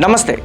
నమస్తే.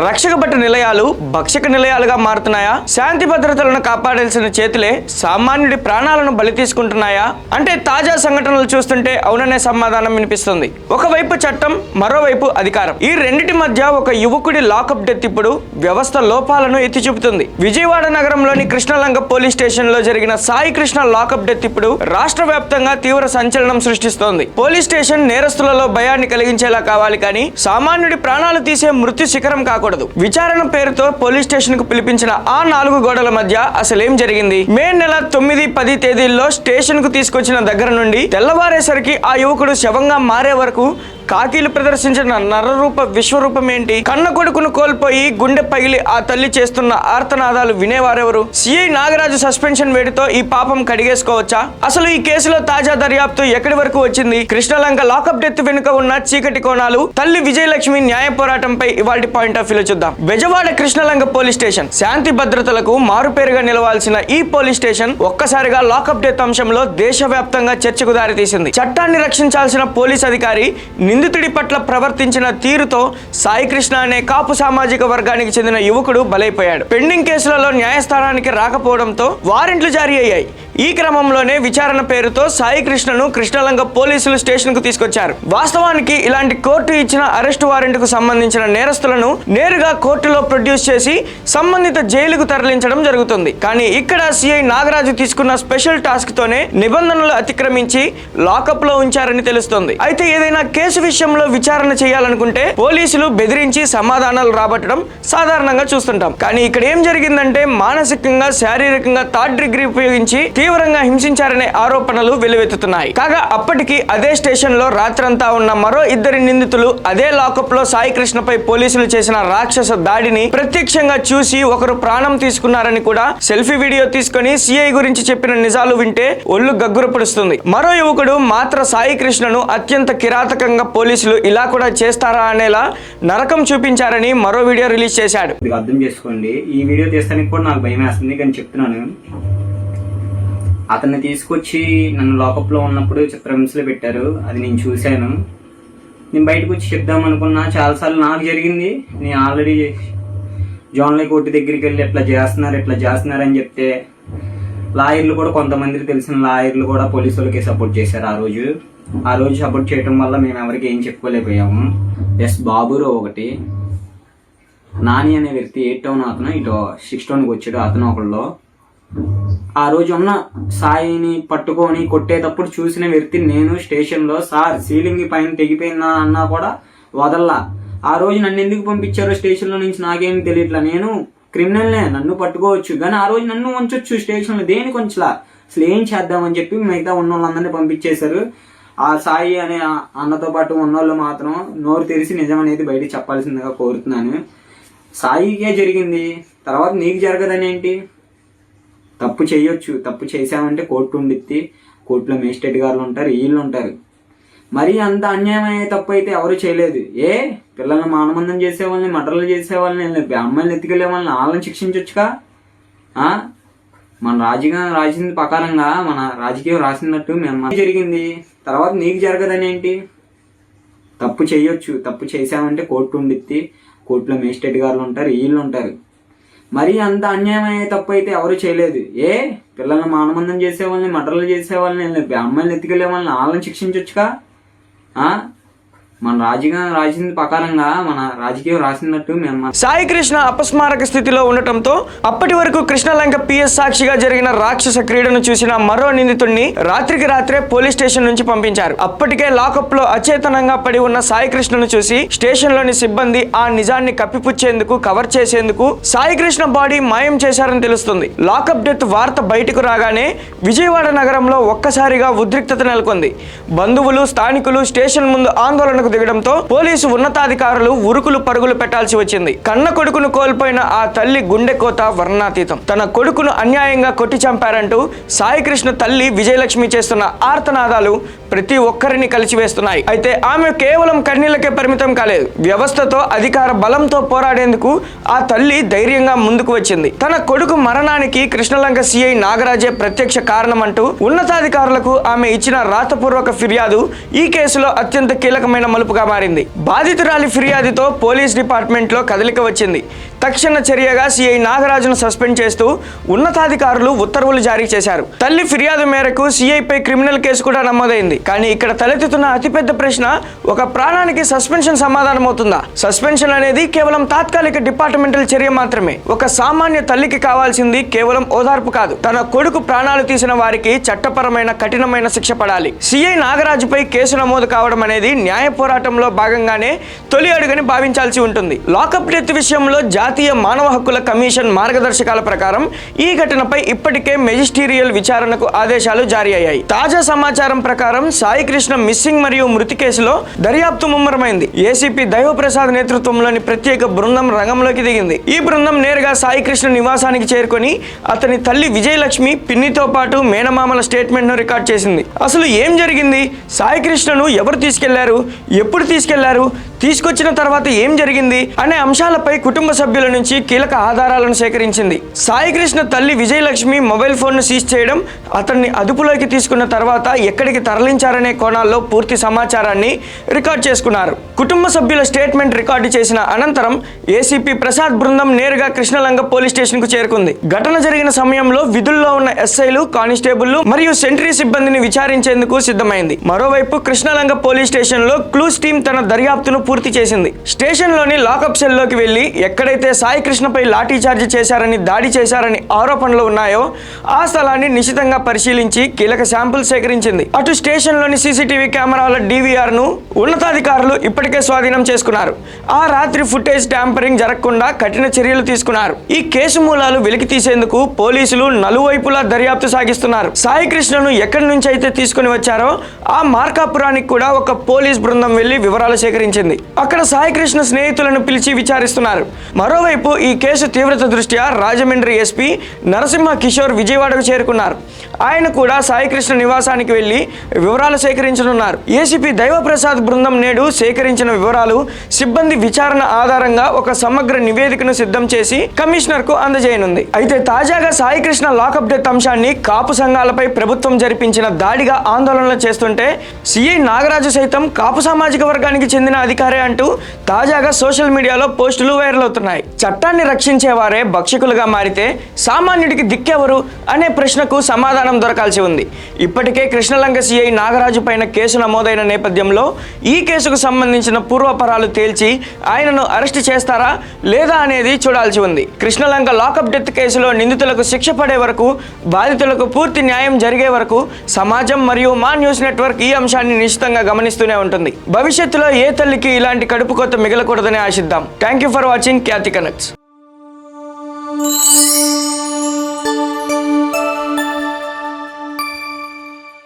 రక్షక భట నిలయాలు భక్షక నిలయాలుగా మారుతున్నాయా? శాంతి భద్రతలను కాపాడాల్సిన చేతులే సామాన్యుడి ప్రాణాలను బలి తీసుకుంటున్నాయా అంటే తాజా సంఘటనలు చూస్తుంటే అవుననే సమాధానం వినిపిస్తుంది. ఒకవైపు చట్టం, మరోవైపు అధికారం. ఈ రెండిటి మధ్య ఒక యువకుడి లాకప్ డెత్ ఇప్పుడు వ్యవస్థ లోపాలను ఎత్తి చూపుతుంది. విజయవాడ నగరంలోని కృష్ణలంక పోలీస్ స్టేషన్ లో జరిగిన సాయి కృష్ణ లాకప్ డెత్ ఇప్పుడు రాష్ట్ర వ్యాప్తంగా తీవ్ర సంచలనం సృష్టిస్తోంది. పోలీస్ స్టేషన్ నేరస్తులలో భయాన్ని కలిగించేలా కావాలి కానీ సామాన్యుడి ప్రాణాలు తీసే మృత్యు శిఖరం కాకూడదు. విచారణ పేరుతో పోలీస్ స్టేషన్ కు పిలిపించిన ఆ 4 గోడల మధ్య అసలేం జరిగింది? మే నెల 9, 10 తేదీల్లో స్టేషన్ కు తీసుకొచ్చిన దగ్గర నుండి తెల్లవారేసరికి ఆ యువకుడు శవంగా మారే వరకు కాకీలు ప్రదర్శించిన నరరూప విశ్వరూపం ఏంటి? కన్న కొడుకును కోల్పోయి గుండె పగిలి ఆ తల్లి చేస్తున్న ఆర్తనాదాలు వినేవారెవరు? సిఐ నాగరాజు సస్పెన్షన్ వేడితో ఈ పాపం కడిగేసుకోవచ్చా? అసలు ఈ కేసులో తాజా దర్యాప్తు ఎక్కడి వరకు వచ్చింది? కృష్ణలంక లాకప్ డెత్ వెనుక ఉన్న చీకటి కోణాలు, తల్లి విజయలక్ష్మి న్యాయ పోరాటంపై ఇవాల్టి పాయింట్ ఆఫ్ వ్యూలో చూద్దాం. బెజవాడ కృష్ణలంక పోలీస్ స్టేషన్ శాంతి భద్రతలకు మారుపేరుగా నిలవాల్సిన ఈ పోలీస్ స్టేషన్ ఒక్కసారిగా లాకప్ డెత్ అంశంలో దేశవ్యాప్తంగా చర్చకు దారితీసింది. చట్టాన్ని రక్షించాల్సిన పోలీస్ అధికారి నిందితుడి పట్ల ప్రవర్తించిన తీరుతో సాయి కృష్ణ అనే కాపు సామాజిక వర్గానికి చెందిన యువకుడు బలైపోయాడు. పెండింగ్ కేసులలో న్యాయస్థానానికి రాకపోవడంతో వారెంట్లు జారీ అయ్యాయి. ఈ క్రమంలోనే విచారణ పేరుతో సాయి కృష్ణను కృష్ణలంక పోలీసులు స్టేషన్ కు తీసుకొచ్చారు. వాస్తవానికి ఇలాంటి కోర్టు ఇచ్చిన అరెస్టు వారెంట్ కు సంబంధించిన నేరస్తులను నేరుగా కోర్టులో ప్రొడ్యూస్ చేసి సంబంధిత జైలుకు తరలించడం జరుగుతుంది. కానీ ఇక్కడ సిఐ నాగరాజు తీసుకున్న స్పెషల్ టాస్క్ తోనే నిబంధనలు అతిక్రమించి లాకప్ లో ఉంచారని తెలుస్తోంది. అయితే ఏదైనా కేసు విషయంలో విచారణ చేయాలనుకుంటే పోలీసులు బెదిరించి సమాధానాలు రాబట్టడం సాధారణంగా చూస్తుంటాం. కానీ ఇక్కడ ఏం జరిగిందంటే మానసికంగా, శారీరకంగా థర్డ్ డిగ్రీ ఉపయోగించి తీవ్రంగా హింసించారనే ఆరోపణలు వెలువెత్తుతున్నాయి. కాగా అప్పటికి అదే స్టేషన్ లో రాత్రంతా ఉన్న మరో 2 నిందితులు అదే లాకప్ లో సాయి కృష్ణపై పోలీసులు చేసిన రాక్షస దాడిని ప్రత్యక్షంగా చూసి ఒకరు ప్రాణం తీసుకున్నారని కూడా సెల్ఫీ వీడియో తీసుకుని సిఐ గురించి చెప్పిన నిజాలు వింటే ఒళ్ళు గగ్గురపడుస్తుంది. మరో యువకుడు మాత్ర సాయి కృష్ణను అత్యంత కిరాతకంగా పోలీసులు ఇలా కూడా చేస్తారా అనేలా నరకం చూపించారని మరో వీడియో రిలీజ్ చేశాడు. అర్థం చేసుకోండి, ఈ వీడియో తీస్తానికి కూడా నాకు భయం వేస్తుంది కానీ చెప్తున్నాను. అతన్ని తీసుకొచ్చి నన్ను లాకప్ లో ఉన్నప్పుడు చిత్రహింసలు పెట్టారు. అది నేను చూశాను. నేను బయటకు వచ్చి చెప్దాం అనుకున్నా, చాలాసార్లు నాకు జరిగింది. నేను ఆల్రెడీ జోన్లీ కోర్టు దగ్గరికి వెళ్ళి ఎట్లా చేస్తున్నారు అని చెప్తే లాయర్లు కూడా, కొంతమందికి తెలిసిన లాయర్లు కూడా పోలీసు వాళ్ళకి సపోర్ట్ చేశారు. ఆ రోజు సపోర్ట్ చేయడం వల్ల మేము ఎవరికి ఏం చెప్పుకోలేకపోయాము. ఎస్ బాబురావు ఒకటి, నాని అనే వ్యక్తి 8 టౌన్ అతను, ఇటు 6 టౌన్కి వచ్చాడు అతను ఒకళ్ళు. ఆ రోజు ఉన్న సాయిని పట్టుకొని కొట్టేటప్పుడు చూసిన వ్యక్తి నేను స్టేషన్ లో. సార్ సీలింగ్ పైన తెగిపోయిందా అన్నా కూడా వదల్లా. ఆ రోజు నన్ను ఎందుకు పంపించారో స్టేషన్ లో నుంచి నాకేం తెలియట్లా. నేను క్రిమినల్నే, నన్ను పట్టుకోవచ్చు కానీ ఆ రోజు నన్ను ఉంచొచ్చు స్టేషన్ లో, దేనికి ఉంచలా. అసలు ఏం చేద్దామని చెప్పి మిగతా ఉన్న వాళ్ళందరినీ పంపించేశారు. ఆ సాయి అనే అన్నతో పాటు ఉన్నోళ్ళు మాత్రం నోరు తెరిచి నిజం అనేది బయట చెప్పాల్సిందిగా కోరుతున్నాను. సాయికే జరిగింది, తర్వాత నీకు జరగదని ఏంటి? తప్పు చేయొచ్చు, తప్పు చేసామంటే కోర్టు ఉండిద్ది, కోర్టులో మేజిస్ట్రేట్ గారు ఉంటారు, వీళ్ళు ఉంటారు. మరి అంత అన్యాయమైన తప్పు అయితే ఎవరు చేయలేదు. పిల్లల్ని మానబంధం చేసేవాళ్ళని, మటర్లు చేసేవాళ్ళని, అమ్మాయిని ఎత్తుకెళ్లే వాళ్ళని వాళ్ళని శిక్షించొచ్చుగా. మన రాజకీయం రాసింది ప్రకారంగా, మన రాజకీయం రాసినట్టు మేము జరిగింది, తర్వాత నీకు జరగదని ఏంటి? తప్పు చేయొచ్చు, తప్పు చేసామంటే కోర్టు ఉండిద్ది, కోర్టులో మేజిస్ట్రేట్ గారు ఉంటారు, వీళ్ళు ఉంటారు. మరి అంత అన్యాయమైన తప్పు అయితే ఎవరు చేయలేదు. పిల్లల్ని మానబంధం చేసేవాళ్ళని, మటర్లు చేసేవాళ్ళని, అమ్మాయిని ఎత్తుకెళ్లే వాళ్ళని వాళ్ళని శిక్షించొచ్చుగా. మన రాజకీయం రాసింది ప్రకారంగా, మన రాజకీయం రాసినట్టు మేము. సాయి కృష్ణ అపస్మారక స్థితిలో ఉండటంతో అప్పటి వరకు కృష్ణలంక పిఎస్ సాక్షిగా జరిగిన రాక్షస క్రీడను చూసిన మరో నిందితుడిని రాత్రికి రాత్రే పోలీస్ స్టేషన్ నుంచి పంపించారు. అప్పటికే లాకప్ లో అచేతనంగా పడి ఉన్న సాయి కృష్ణను చూసి స్టేషన్ లోని సిబ్బంది ఆ నిజాన్ని కప్పిపుచ్చేందుకు, కవర్ చేసేందుకు సాయి కృష్ణ బాడీ మాయం చేశారని తెలుస్తుంది. లాకప్ డెత్ వార్త బయటకు రాగానే విజయవాడ నగరంలో ఒక్కసారిగా ఉద్రిక్తత నెలకొంది. బంధువులు, స్థానికులు స్టేషన్ ముందు ఆందోళనకు దిగడంతో పోలీసు ఉన్నతాధికారులు ఉరుకులు పరుగులు పెట్టాల్సి వచ్చింది. కన్న కొడుకును కోల్పోయిన ఆ తల్లి గుండె కోత వర్ణాతీతం. తన కొడుకును అన్యాయంగా కొట్టి చంపారంటూ సాయి కృష్ణ తల్లి విజయలక్ష్మి చేస్తున్న ఆర్తనాదాలు ప్రతి ఒక్కరిని కలిసివేస్తున్నాయి. అయితే ఆమె కేవలం కన్నీళ్లకే పరిమితం కాలేదు. వ్యవస్థతో అధికార బలంతో పోరాడేందుకు ఆ తల్లి ధైర్యంగా ముందుకు వచ్చింది. తన కొడుకు మరణానికి కృష్ణలంక సిఐ నాగరాజే ప్రత్యక్ష కారణమంటూ ఉన్నతాధికారులకు ఆమె ఇచ్చిన రాతపూర్వక ఫిర్యాదు ఈ కేసులో అత్యంత కీలకమైన మలుపుగా మారింది. బాధితురాలి ఫిర్యాదుతో పోలీస్ డిపార్ట్మెంట్ లో కదలిక వచ్చింది. తక్షణ చర్యగా సిఐ నాగరాజును సస్పెండ్ చేస్తూ ఉన్నతాధికారులు ఉత్తర్వులు జారీ చేశారు. తల్లి ఫిర్యాదు మేరకు సిఐపై క్రిమినల్ కేసు కూడా నమోదైంది. కానీ ఇక్కడ తలెత్తుతున్న అతిపెద్ద ప్రశ్న, ఒక ప్రాణానికి సస్పెన్షన్ సమాధానం అవుతుందా? సస్పెన్షన్ అనేది కేవలం తాత్కాలిక డిపార్ట్మెంటల్ చర్య మాత్రమే. ఒక సామాన్య తల్లికి కావాల్సింది కేవలం ఓదార్పు కాదు, తన కొడుకు ప్రాణాలు తీసిన వారికి చట్టపరమైన కఠినమైన శిక్ష పడాలి. సిఐ నాగరాజుపై కేసు నమోదు కావడం అనేది న్యాయ పోరాటంలో భాగంగానే తొలి అడుగని భావించాల్సి ఉంటుంది. లాకప్ డెత్ విషయంలో జాతీయ మానవ హక్కుల కమిషన్ మార్గదర్శకాల ప్రకారం ఈ ఘటనపై ఇప్పటికే మెజిస్టీరియల్ విచారణకు ఆదేశాలు జారీ అయ్యాయి. తాజా సమాచారం ప్రకారం సాయి కృష్ణ మిస్సింగ్ మరియు మృతి కేసులో దర్యాప్తు ముమ్మరమైంది. ఏసీపీ దైవప్రసాద్ నేతృత్వంలోని ప్రత్యేక బృందం రంగంలోకి దిగింది. ఈ బృందం నేరుగా సాయి కృష్ణ నివాసానికి చేరుకొని అతని తల్లి విజయలక్ష్మి, పిన్నితో పాటు మేనమామల స్టేట్మెంట్ ను రికార్డ్ చేసింది. అసలు ఏం జరిగింది? సాయి కృష్ణను ఎవరు తీసుకెళ్లారు? ఎప్పుడు తీసుకెళ్లారు? తీసుకొచ్చిన తర్వాత ఏం జరిగింది అనే అంశాలపై కుటుంబ సభ్యుల నుంచి కీలక ఆధారాలను సేకరించింది. సాయి కృష్ణ తల్లి విజయలక్ష్మి మొబైల్ ఫోన్ ను సీజ్ చేయడం, అతన్ని అదుపులోకి తీసుకున్న తర్వాత ఎక్కడికి తరలించారనే కోణాల్లో పూర్తి సమాచారాన్ని రికార్డ్ చేసుకున్నారు. కుటుంబ సభ్యుల స్టేట్మెంట్ రికార్డు చేసిన అనంతరం ఏసీపీ ప్రసాద్ బృందం నేరుగా కృష్ణలంక పోలీస్ స్టేషన్ కు చేరుకుంది. ఘటన జరిగిన సమయంలో విధుల్లో ఉన్న ఎస్ఐలు, కానిస్టేబుల్ మరియు సెంట్రీ సిబ్బందిని విచారించేందుకు సిద్ధమైంది. మరోవైపు కృష్ణలంక పోలీస్ స్టేషన్ లో క్లూస్ టీం తన దర్యాప్తును పూర్తి చేసింది. స్టేషన్ లోని లాకప్ సెల్ లోకి వెళ్లి ఎక్కడైతే సాయి కృష్ణపై లాఠీ చార్జ్ చేశారని, దాడి చేశారని ఆరోపణలు ఉన్నాయో ఆ స్థలాన్ని నిశితంగా పరిశీలించి కీలక శాంపుల్ సేకరించింది. అటు స్టేషన్ లోని సీసీటీవీ కెమెరాల DVR ను ఉన్నతాధికారులు ఇప్పటికే స్వాధీనం చేసుకున్నారు. ఆ రాత్రి ఫుటేజ్ ట్యాంపరింగ్ జరగకుండా కఠిన చర్యలు తీసుకున్నారు. ఈ కేసు మూలాలు వెలికి తీసేందుకు పోలీసులు నలువైపులా దర్యాప్తు సాగిస్తున్నారు. సాయి కృష్ణను ఎక్కడి నుంచి అయితే తీసుకుని వచ్చారో ఆ మార్కాపురానికి కూడా ఒక పోలీస్ బృందం వెళ్లి వివరాలు సేకరించింది. అక్కడ సాయి కృష్ణ స్నేహితులను పిలిచి విచారిస్తున్నారు. మరోవైపు ఈ కేసు తీవ్రత దృష్ట్యా రాజమండ్రి ఎస్పీ నరసింహ కిషోర్ విజయవాడకు చేరుకున్నారు. ఆయన కూడా సాయి కృష్ణ నివాసానికి వెళ్లి వివరాలు సేకరించనున్నారు. ఏసీపీ దైవప్రసాద్ బృందం నేడు సేకరించిన వివరాలు, సిబ్బంది విచారణ ఆధారంగా ఒక సమగ్ర నివేదికను సిద్ధం చేసి కమిషనర్ కు అందజేయనుంది. అయితే తాజాగా సాయి కృష్ణ లాకప్ డెత్ అంశాన్ని కాపు సంఘాలపై ప్రభుత్వం జరిపించిన దాడిగా ఆందోళనలు చేస్తుంటే సిఐ నాగరాజు సైతం కాపు సామాజిక వర్గానికి చెందిన అధికారే అంటూ తాజాగా సోషల్ మీడియాలో పోస్టులు వైరల్ అవుతున్నాయి. చట్టాన్ని రక్షించేవారే భక్షకులుగా మారితే సామాన్యుడికి దిక్కెవరు అనే ప్రశ్నకు సమాధానం దొరకాల్సి ఉంది. ఇప్పటికే కృష్ణలంక సిఐ నాగరాజు పైన కేసు నమోదైన నేపథ్యంలో ఈ కేసుకు సంబంధించిన పూర్వపరాలు తేల్చి ఆయనను అరెస్ట్ చేస్తారా లేదా అనేది చూడాల్సి ఉంది. కృష్ణలంక లాకప్ డెత్ కేసులో నిందితులకు శిక్ష పడే వరకు, బాధితులకు పూర్తి న్యాయం జరిగే వరకు సమాజం మరియు మా న్యూస్ నెట్వర్క్ ఈ అంశాన్ని నిశ్చితంగా గమనిస్తూనే ఉంటుంది. భవిష్యత్తులో ఏ తల్లికి ఇలాంటి కడుపు కోత మిగలకూడదని ఆశిద్దాం. Thank you for watching Khyati connects.